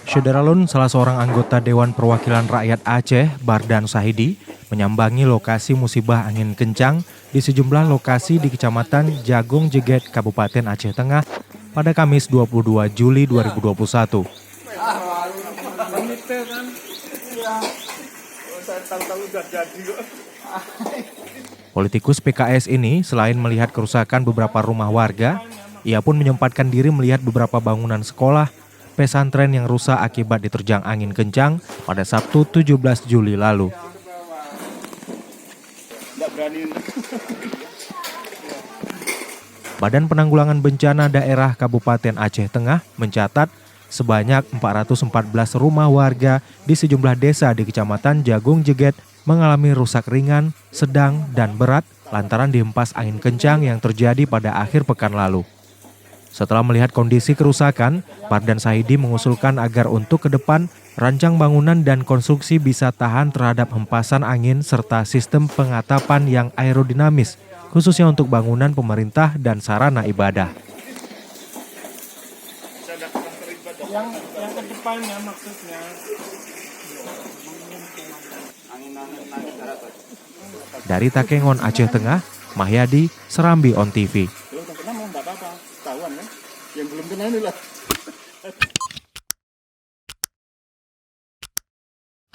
Syederalun, salah seorang anggota Dewan Perwakilan Rakyat Aceh, Bardan Sahidi, menyambangi lokasi musibah angin kencang di sejumlah lokasi di Kecamatan Jagung Jeget, Kabupaten Aceh Tengah pada Kamis 22 Juli 2021. Politikus PKS ini selain melihat kerusakan beberapa rumah warga, ia pun menyempatkan diri melihat beberapa bangunan sekolah, pesantren yang rusak akibat diterjang angin kencang pada Sabtu 17 Juli lalu. Badan Penanggulangan Bencana Daerah Kabupaten Aceh Tengah mencatat sebanyak 414 rumah warga di sejumlah desa di Kecamatan Jagung Jeget mengalami rusak ringan, sedang, dan berat lantaran dihempas angin kencang yang terjadi pada akhir pekan lalu. Setelah melihat kondisi kerusakan, Bardan Sahidi mengusulkan agar untuk ke depan, rancang bangunan dan konstruksi bisa tahan terhadap hempasan angin serta sistem pengatapan yang aerodinamis, khususnya untuk bangunan pemerintah dan sarana ibadah. Yang ke depannya maksudnya. Dari Takengon, Aceh Tengah, Mahyadi, Serambi On TV. Yang belum kena ini lah.